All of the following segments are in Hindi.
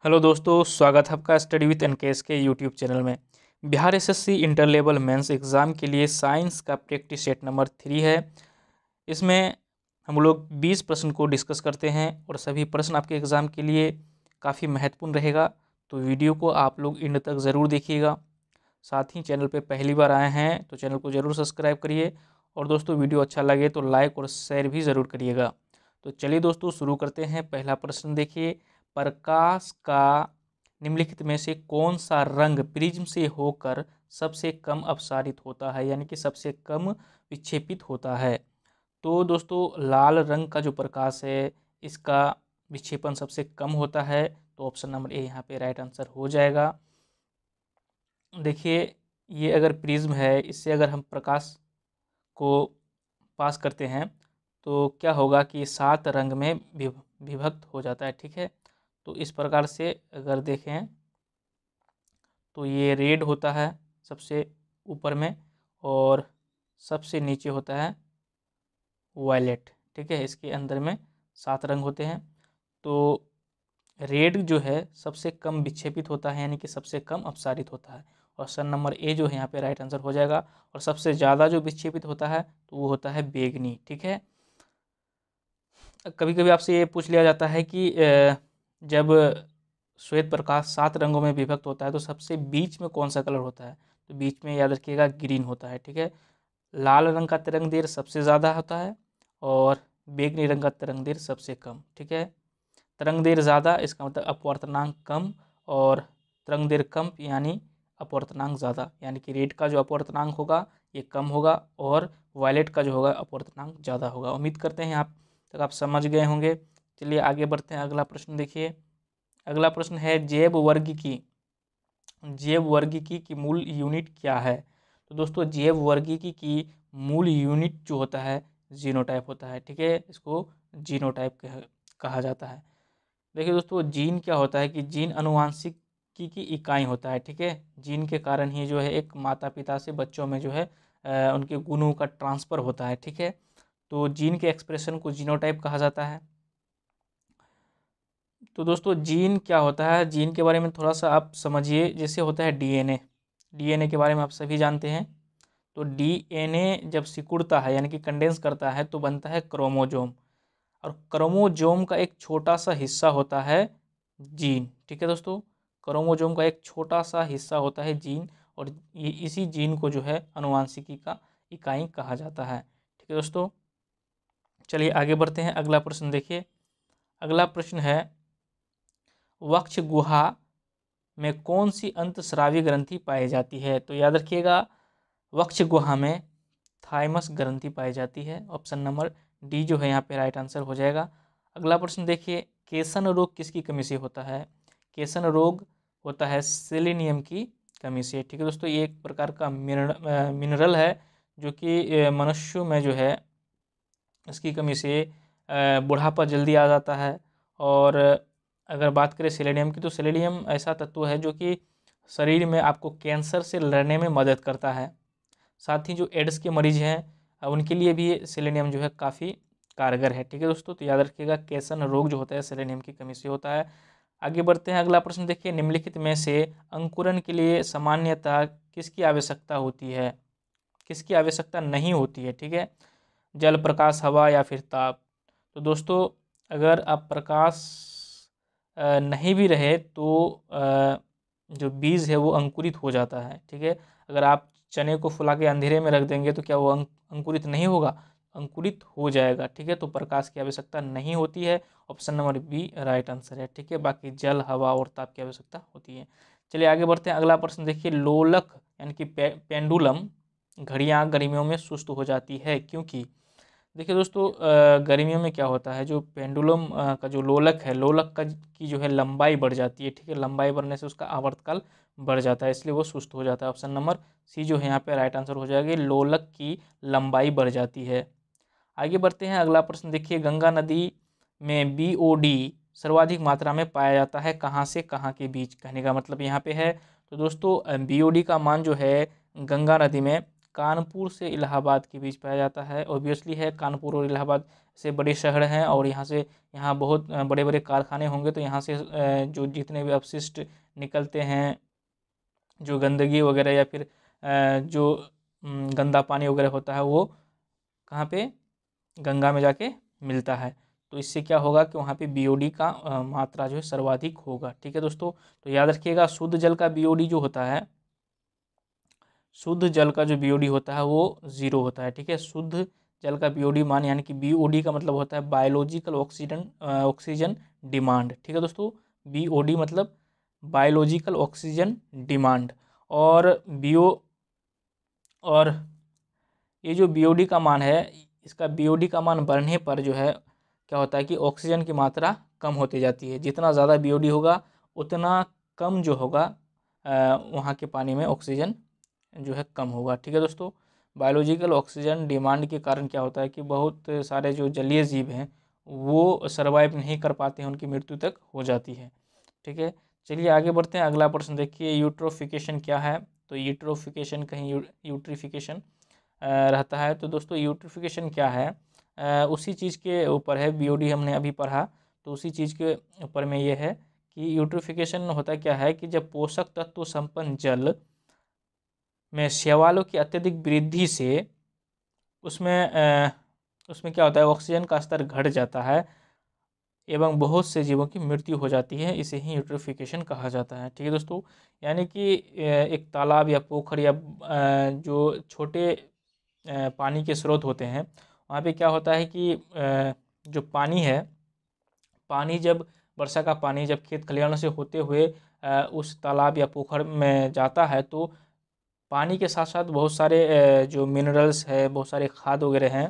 हेलो दोस्तों, स्वागत है आपका स्टडी विद एनकेएस के यूट्यूब चैनल में। Bihar SSC inter level mains exam के लिए साइंस का प्रैक्टिस सेट नंबर 3 है। इसमें हम लोग 20 प्रश्न को डिस्कस करते हैं और सभी प्रश्न आपके एग्ज़ाम के लिए काफ़ी महत्वपूर्ण रहेगा, तो वीडियो को आप लोग एंड तक ज़रूर देखिएगा। साथ ही चैनल पे पहली बार आए हैं तो चैनल को ज़रूर सब्सक्राइब करिए और दोस्तों वीडियो अच्छा लगे तो लाइक और शेयर भी ज़रूर करिएगा। तो चलिए दोस्तों शुरू करते हैं। पहला प्रश्न देखिए, प्रकाश का निम्नलिखित में से कौन सा रंग प्रिज्म से होकर सबसे कम अपसारित होता है, यानी कि सबसे कम विक्षेपित होता है। तो दोस्तों लाल रंग का जो प्रकाश है इसका विक्षेपण सबसे कम होता है, तो ऑप्शन नंबर ए यहाँ पे राइट आंसर हो जाएगा। देखिए ये अगर प्रिज्म है, इससे अगर हम प्रकाश को पास करते हैं तो क्या होगा कि 7 रंग में विभक्त हो जाता है। ठीक है, तो इस प्रकार से अगर देखें तो ये रेड होता है सबसे ऊपर में और सबसे नीचे होता है वायलेट। ठीक है, इसके अंदर में 7 रंग होते हैं। तो रेड जो है सबसे कम विक्षेपित होता है, यानी कि सबसे कम अपसारित होता है। ऑप्शन नंबर ए जो है यहाँ पे राइट आंसर हो जाएगा। और सबसे ज़्यादा जो विक्षेपित होता है तो वो होता है बैगनी। ठीक है, कभी कभी आपसे ये पूछ लिया जाता है कि जब श्वेत प्रकाश 7 रंगों में विभक्त होता है तो सबसे बीच में कौन सा कलर होता है, तो बीच में याद रखिएगा ग्रीन होता है। ठीक है, लाल रंग का तरंग दैर्ध्य सबसे ज़्यादा होता है और बैगनी रंग का तरंग दैर्ध्य सबसे कम। ठीक है, तरंग दैर्ध्य ज़्यादा इसका मतलब अपवर्तनांक कम और तरंग दैर्ध्य कम यानी अपवर्तनांक ज़्यादा, यानी कि रेड का जो अपवर्तनांक होगा ये कम होगा और वायलेट का जो होगा अपवर्तनांक ज़्यादा होगा। उम्मीद करते हैं यहाँ तक आप समझ गए होंगे। चलिए आगे बढ़ते हैं। अगला प्रश्न देखिए, अगला प्रश्न है जैव वर्गिकी की मूल यूनिट क्या है। तो दोस्तों जैव वर्गिकी की मूल यूनिट जो होता है जीनोटाइप होता है। ठीक है, इसको जीनोटाइप कहा जाता है। देखिए दोस्तों जीन क्या होता है कि जीन अनुवांशिकी की इकाई होता है। ठीक है, जीन के कारण ही जो है एक माता पिता से बच्चों में जो है उनके गुणों का ट्रांसफ़र होता है। ठीक है, तो जीन के एक्सप्रेशन को जीनोटाइप कहा जाता है। तो दोस्तों जीन क्या होता है, जीन के बारे में थोड़ा सा आप समझिए। जैसे होता है डीएनए, डीएनए के बारे में आप सभी जानते हैं। तो डीएनए जब सिकुड़ता है यानी कि कंडेंस करता है तो बनता है क्रोमोजोम, और क्रोमोजोम का एक छोटा सा हिस्सा होता है जीन। ठीक है दोस्तों, क्रोमोजोम का एक छोटा सा हिस्सा होता है जीन, और ये इसी जीन को जो है अनुवांशिकी का इकाई कहा जाता है। ठीक है दोस्तों, चलिए आगे बढ़ते हैं। अगला प्रश्न देखिए, अगला प्रश्न है वक्ष गुहा में कौन सी अंतस्रावी ग्रंथि पाई जाती है। तो याद रखिएगा वक्ष गुहा में थाइमस ग्रंथि पाई जाती है। ऑप्शन नंबर डी जो है यहाँ पे राइट आंसर हो जाएगा। अगला प्रश्न देखिए, केसन रोग किसकी कमी से होता है। केसन रोग होता है सेलेनियम की कमी से। ठीक है दोस्तों, ये एक प्रकार का मिनरल है जो कि मनुष्यों में जो है इसकी कमी से बुढ़ापा जल्दी आ जाता है। और अगर बात करें सेलेनियम की, तो सेलेनियम ऐसा तत्व है जो कि शरीर में आपको कैंसर से लड़ने में मदद करता है। साथ ही जो एड्स के मरीज हैं उनके लिए भी सेलेनियम जो है काफ़ी कारगर है। ठीक है दोस्तों, तो याद रखिएगा केसन रोग जो होता है सेलेनियम की कमी से होता है। आगे बढ़ते हैं। अगला प्रश्न देखिए, निम्नलिखित में से अंकुरन के लिए सामान्यतः किसकी आवश्यकता होती है, किसकी आवश्यकता नहीं होती है। ठीक है, जल, प्रकाश, हवा या फिर ताप। तो दोस्तों अगर आप प्रकाश नहीं भी रहे तो जो बीज है वो अंकुरित हो जाता है। ठीक है, अगर आप चने को फुला के अंधेरे में रख देंगे तो क्या वो अंकुरित नहीं होगा, अंकुरित हो जाएगा। ठीक है, तो प्रकाश की आवश्यकता नहीं होती है। Option number B right answer है। ठीक है, बाकी जल, हवा और ताप की आवश्यकता होती है। चलिए आगे बढ़ते हैं। अगला प्रश्न देखिए, लोलक यानी कि पेंडुलम घड़ियाँ गर्मियों में सुस्त हो जाती है क्योंकि। देखिए दोस्तों गर्मियों में क्या होता है, जो पेंडुलम का जो लोलक है, लोलक का की जो है लंबाई बढ़ जाती है। ठीक है, लंबाई बढ़ने से उसका आवर्तकाल बढ़ जाता है, इसलिए वो सुस्त हो जाता है। ऑप्शन नंबर सी जो है यहाँ पे राइट आंसर हो जाएगा, लोलक की लंबाई बढ़ जाती है। आगे बढ़ते हैं। अगला प्रश्न देखिए, गंगा नदी में बीओडी सर्वाधिक मात्रा में पाया जाता है कहाँ से कहाँ के बीच, कहने का मतलब यहाँ पे है। तो दोस्तों बीओडी का मान जो है गंगा नदी में कानपुर से इलाहाबाद के बीच पाया जाता है। ऑब्वियसली है, कानपुर और इलाहाबाद से बड़े शहर हैं और यहाँ बहुत बड़े बड़े कारखाने होंगे, तो यहाँ से जो जितने भी अपशिष्ट निकलते हैं, जो गंदगी वगैरह या फिर जो गंदा पानी वगैरह होता है, वो कहाँ पे, गंगा में जाके मिलता है। तो इससे क्या होगा कि वहाँ पे बीओडी का मात्रा जो है सर्वाधिक होगा। ठीक है दोस्तों, तो याद रखिएगा शुद्ध जल का बीओडी जो होता है, शुद्ध जल का जो बीओडी होता है वो 0 होता है। ठीक है, शुद्ध जल का बीओडी मान, यानी कि बीओडी का मतलब होता है बायोलॉजिकल ऑक्सीजन डिमांड। ठीक है दोस्तों, बीओडी मतलब बायोलॉजिकल ऑक्सीजन डिमांड। और और ये जो बीओडी का मान है, इसका बीओडी का मान बढ़ने पर जो है क्या होता है कि ऑक्सीजन की मात्रा कम होती जाती है। जितना ज़्यादा बीओडी होगा उतना कम जो होगा वहाँ के पानी में ऑक्सीजन जो है कम होगा। ठीक है दोस्तों, बायोलॉजिकल ऑक्सीजन डिमांड के कारण क्या होता है कि बहुत सारे जो जलीय जीव हैं वो सर्वाइव नहीं कर पाते हैं, उनकी मृत्यु तक हो जाती है। ठीक है, चलिए आगे बढ़ते हैं। अगला प्रश्न देखिए, यूट्रोफिकेशन क्या है। तो यूट्रोफिकेशन कहीं यूट्रिफिकेशन रहता है। तो दोस्तों यूट्रिफिकेशन क्या है, उसी चीज़ के ऊपर है, बीओडी हमने अभी पढ़ा, तो उसी चीज़ के ऊपर में ये है कि यूट्रिफिकेशन होता क्या है कि जब पोषक तत्व संपन्न जल में शैवालों की अत्यधिक वृद्धि से उसमें क्या होता है, ऑक्सीजन का स्तर घट जाता है एवं बहुत से जीवों की मृत्यु हो जाती है। इसे ही यूट्रिफिकेशन कहा जाता है। ठीक है दोस्तों, यानी कि एक तालाब या पोखर या जो छोटे पानी के स्रोत होते हैं, वहाँ पे क्या होता है कि जो पानी है, पानी जब वर्षा का पानी जब खेत खलिहानों से होते हुए उस तालाब या पोखर में जाता है, तो पानी के साथ साथ बहुत सारे जो मिनरल्स है, बहुत सारे खाद वगैरह हैं,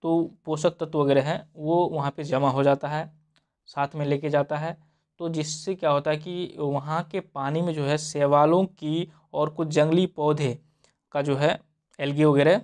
तो पोषक तत्व वगैरह हैं, वो वहाँ पे जमा हो जाता है, साथ में लेके जाता है। तो जिससे क्या होता है कि वहाँ के पानी में जो है शैवालों की और कुछ जंगली पौधे का जो है, एल्गी वगैरह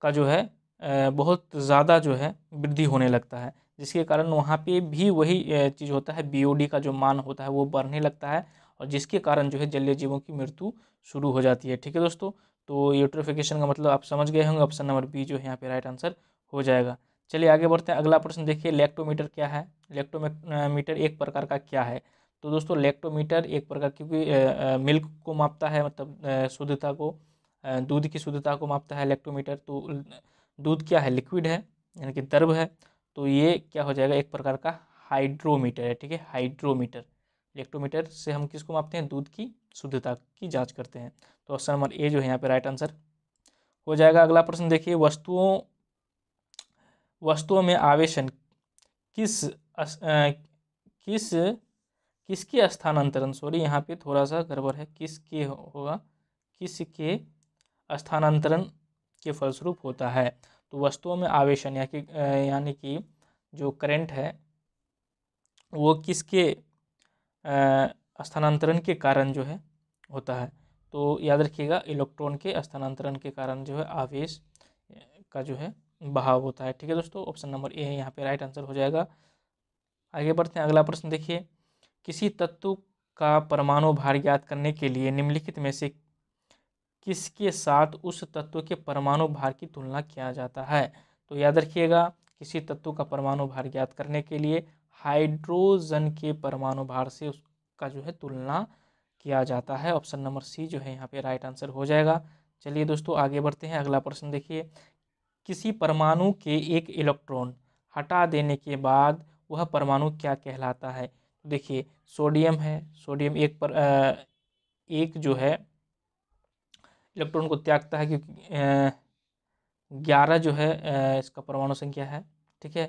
का जो है बहुत ज़्यादा जो है वृद्धि होने लगता है, जिसके कारण वहाँ पे भी वही चीज़ होता है, बीओडी का जो मान होता है वो बढ़ने लगता है, और जिसके कारण जो है जलीय जीवों की मृत्यु शुरू हो जाती है। ठीक है दोस्तों, तो यूट्रोफिकेशन का मतलब आप समझ गए होंगे, ऑप्शन नंबर बी जो है यहाँ पे राइट आंसर हो जाएगा। चलिए आगे बढ़ते हैं। अगला प्रश्न देखिए, लैक्टोमीटर क्या है। लैक्टोमीटर एक प्रकार का क्या है। तो दोस्तों लैक्टोमीटर एक प्रकार, क्योंकि मिल्क को मापता है, मतलब शुद्धता को, दूध की शुद्धता को मापता है लैक्टोमीटर। तो दूध क्या है, लिक्विड है, यानी कि द्रव है, तो ये क्या हो जाएगा, एक प्रकार का हाइड्रोमीटर है। ठीक है, हाइड्रोमीटर। लैक्टोमीटर से हम किसको मापते हैं, दूध की शुद्धता की जांच करते हैं। तो ऑप्शन नंबर ए जो है यहाँ पे राइट आंसर हो जाएगा। अगला प्रश्न देखिए, वस्तुओं में आवेशन किसके स्थानांतरण, सॉरी यहाँ पे थोड़ा सा गड़बड़ है, किसके होगा, किसके स्थानांतरण के फलस्वरूप होता है। तो वस्तुओं में आवेशन यानी कि जो करंट है वो किसके स्थानांतरण के कारण जो है होता है। तो याद रखिएगा, इलेक्ट्रॉन के स्थानांतरण के कारण जो है आवेश का जो है बहाव होता है। ठीक है दोस्तों, ऑप्शन नंबर ए यहाँ पे राइट आंसर हो जाएगा। आगे बढ़ते हैं। अगला प्रश्न देखिए, किसी तत्व का परमाणु भार ज्ञात करने के लिए निम्नलिखित में से किसके साथ उस तत्व के परमाणु भार की तुलना किया जाता है। तो याद रखिएगा, किसी तत्व का परमाणु भार ज्ञात करने के लिए हाइड्रोजन के परमाणु भार से उसका जो है तुलना किया जाता है। ऑप्शन नंबर सी जो है यहाँ पे राइट आंसर हो जाएगा। चलिए दोस्तों आगे बढ़ते हैं। अगला प्रश्न देखिए, किसी परमाणु के एक इलेक्ट्रॉन हटा देने के बाद वह परमाणु क्या कहलाता है। देखिए सोडियम है, सोडियम एक जो है इलेक्ट्रॉन को त्यागता है, क्योंकि 11 जो है इसका परमाणु संख्या है। ठीक है,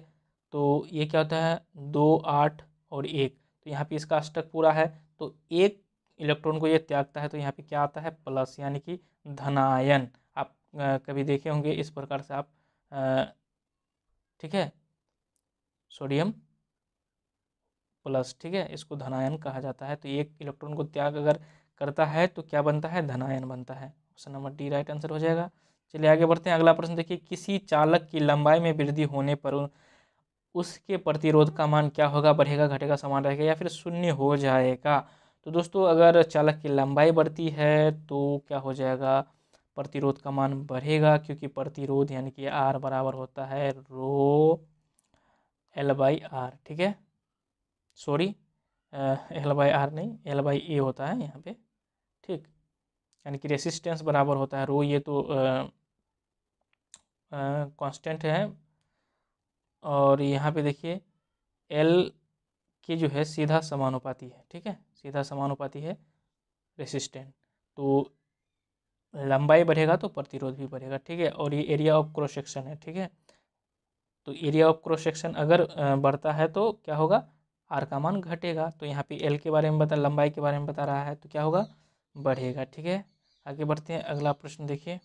तो ये क्या होता है, 2, 8 और 1, तो यहाँ पे इसका अष्टक पूरा है, तो एक इलेक्ट्रॉन को ये त्यागता है, तो यहाँ पे क्या आता है, प्लस, यानी कि धनायन। आप कभी देखे होंगे इस प्रकार से आप, ठीक है, सोडियम प्लस, ठीक है, इसको धनायन कहा जाता है। तो एक इलेक्ट्रॉन को त्याग अगर करता है तो क्या बनता है, धनायन बनता है। Option number D right answer हो जाएगा। चलिए आगे बढ़ते हैं। अगला प्रश्न देखिए, किसी चालक की लंबाई में वृद्धि होने पर उसके प्रतिरोध का मान क्या होगा, बढ़ेगा, घटेगा, समान रहेगा या फिर शून्य हो जाएगा। तो तो दोस्तों अगर चालक की लंबाई बढ़ती है तो क्या हो जाएगा, प्रतिरोध का मान बढ़ेगा, क्योंकि प्रतिरोध यानी कि आर बराबर होता है रो एल बाई आर। ठीक है, सॉरी, एल बाई आर नहीं, एल बाई ए होता है यहाँ पे। ठीक, यानी कि रेसिस्टेंस बराबर होता है रो, ये तो कांस्टेंट है, और यहाँ पे देखिए एल की जो है सीधा समानुपाती है। ठीक है, सीधा समानुपाती है रेसिस्टेंट, तो लंबाई बढ़ेगा तो प्रतिरोध भी बढ़ेगा। ठीक है, और ये एरिया ऑफ क्रॉस सेक्शन है। ठीक है, तो एरिया ऑफ क्रॉस सेक्शन अगर बढ़ता है तो क्या होगा, आर का मान घटेगा। तो यहाँ पे एल के बारे में बता, लंबाई के बारे में बता रहा है, तो क्या होगा, बढ़ेगा। ठीक है, आगे बढ़ते हैं, अगला प्रश्न देखिए।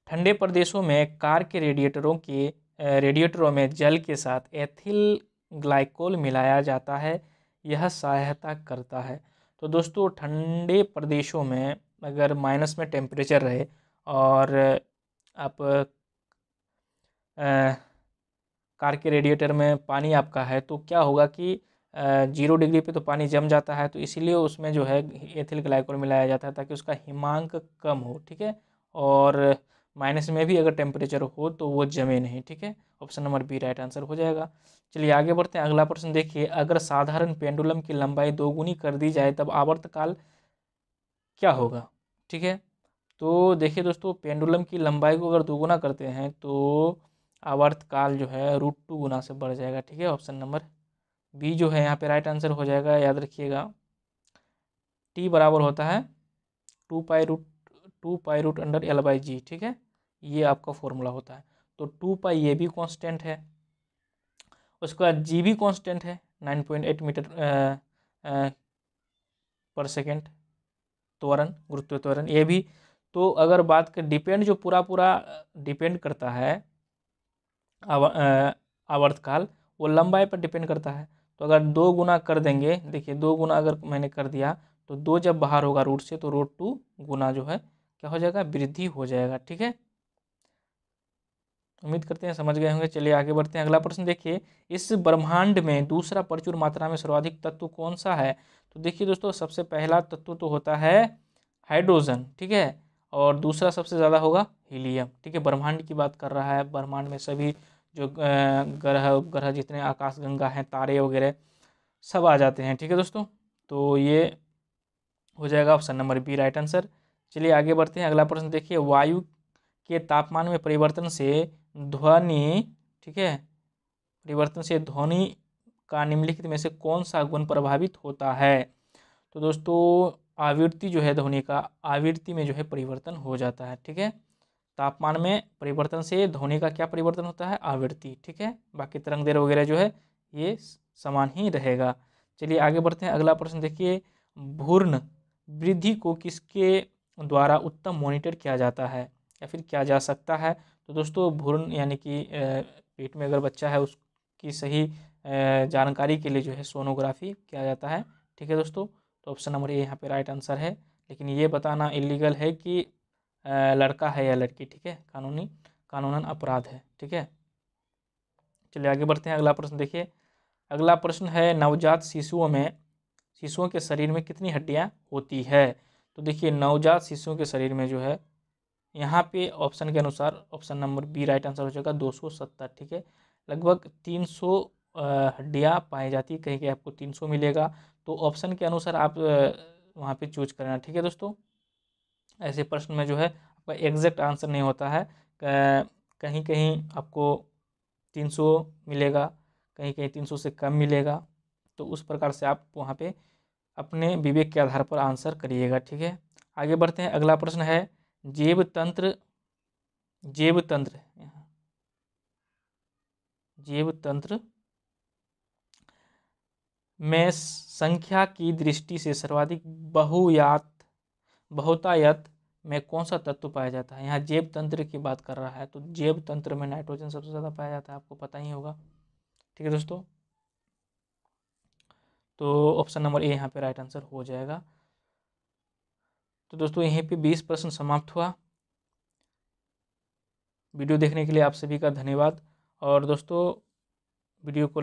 ठंडे प्रदेशों में कार के रेडिएटरों में जल के साथ एथिल ग्लाइकोल मिलाया जाता है, यह सहायता करता है। तो दोस्तों ठंडे प्रदेशों में अगर माइनस में टेम्परेचर रहे और आप कार के रेडिएटर में पानी आपका है, तो क्या होगा कि 0 डिग्री पे तो पानी जम जाता है, तो इसीलिए उसमें जो है एथिल ग्लाइकोल मिलाया जाता है ताकि उसका हिमांक कम हो। ठीक है, और माइनस में भी अगर टेम्परेचर हो तो वो जमे नहीं। ठीक है, option number B right answer हो जाएगा। चलिए आगे बढ़ते हैं, अगला प्रश्न देखिए। अगर साधारण पेंडुलम की लंबाई दोगुनी कर दी जाए तब आवर्तकाल क्या होगा। ठीक है, तो देखिए दोस्तों पेंडुलम की लंबाई को अगर दोगुना करते हैं तो आवर्तकाल जो है √2 गुना से बढ़ जाएगा। ठीक है, ऑप्शन नंबर बी जो है यहाँ पे राइट आंसर हो जाएगा। याद रखिएगा टी बराबर होता है 2 पाई रूट अंडर L/G। ठीक है, ये आपका फॉर्मूला होता है। तो 2 पाई ये भी कांस्टेंट है, उसके बाद जी भी कांस्टेंट है 9.8 मीटर पर सेकेंड त्वरण, गुरुत्व त्वरण ये भी। तो अगर बात कर डिपेंड, जो पूरा पूरा डिपेंड करता है आवर्तकाल, वो लंबाई पर डिपेंड करता है। तो अगर 2 गुना कर देंगे, देखिए 2 गुना अगर मैंने कर दिया तो 2 जब बाहर होगा रूट से तो √2 गुना जो है क्या हो जाएगा, वृद्धि हो जाएगा। ठीक है, उम्मीद करते हैं समझ गए होंगे। चलिए आगे बढ़ते हैं, अगला प्रश्न देखिए। इस ब्रह्मांड में दूसरा प्रचुर मात्रा में सर्वाधिक तत्व कौन सा है। तो देखिए दोस्तों सबसे पहला तत्व तो होता है हाइड्रोजन। ठीक है, और दूसरा सबसे ज़्यादा होगा हीलियम। ठीक है, ब्रह्मांड की बात कर रहा है, ब्रह्मांड में सभी जो ग्रह उपग्रह जितने आकाशगंगा हैं, तारे वगैरह सब आ जाते हैं। ठीक है दोस्तों, तो ये हो जाएगा option number B right answer. चलिए आगे बढ़ते हैं, अगला प्रश्न देखिए। वायु के तापमान में परिवर्तन से ध्वनि, ठीक है, परिवर्तन से ध्वनि का निम्नलिखित में से कौन सा गुण प्रभावित होता है। तो दोस्तों आवृत्ति जो है ध्वनि का, आवृत्ति में जो है परिवर्तन हो जाता है। ठीक है, तापमान में परिवर्तन से ध्वनि का क्या परिवर्तन होता है, आवृत्ति। ठीक है, बाकी तरंग दैर्घ्य वगैरह जो है ये समान ही रहेगा। चलिए आगे बढ़ते हैं, अगला प्रश्न देखिए। भ्रूण वृद्धि को किसके द्वारा उत्तम मॉनिटर किया जाता है या फिर किया जा सकता है। तो दोस्तों भ्रूण यानी कि पेट में अगर बच्चा है उसकी सही जानकारी के लिए जो है सोनोग्राफी किया जाता है। ठीक है दोस्तों, तो ऑप्शन नंबर ए यहाँ पे राइट आंसर है, लेकिन ये बताना इलीगल है कि लड़का है या लड़की। ठीक है, कानूनन अपराध है। ठीक है, चलिए आगे बढ़ते हैं, अगला प्रश्न देखिए। अगला प्रश्न है नवजात शिशुओं के शरीर में कितनी हड्डियां होती है। तो देखिए नवजात शिशुओं के शरीर में जो है यहाँ पे ऑप्शन के अनुसार option number B right answer हो जाएगा 270। ठीक है, लगभग 300 हड्डियाँ पाई जाती है, कहीं कहीं आपको 300 मिलेगा। तो ऑप्शन के अनुसार आप वहाँ पे चूज करना। ठीक है दोस्तों, ऐसे प्रश्न में जो है आपका एग्जैक्ट आंसर नहीं होता है, कहीं कहीं आपको 300 मिलेगा, कहीं कहीं 300 से कम मिलेगा। तो उस प्रकार से आप वहाँ पे अपने विवेक के आधार पर आंसर करिएगा। ठीक है, आगे बढ़ते हैं, अगला प्रश्न है जैव तंत्र में संख्या की दृष्टि से सर्वाधिक बहुतायत में कौन सा तत्व पाया जाता है। यहाँ जैव तंत्र की बात कर रहा है, तो जैव तंत्र में नाइट्रोजन सबसे ज़्यादा पाया जाता है, आपको पता ही होगा। ठीक है दोस्तों, तो ऑप्शन नंबर ए यहाँ पे राइट आंसर हो जाएगा। तो दोस्तों यहीं पे 20 प्रश्न समाप्त हुआ। वीडियो देखने के लिए आप सभी का धन्यवाद, और दोस्तों वीडियो को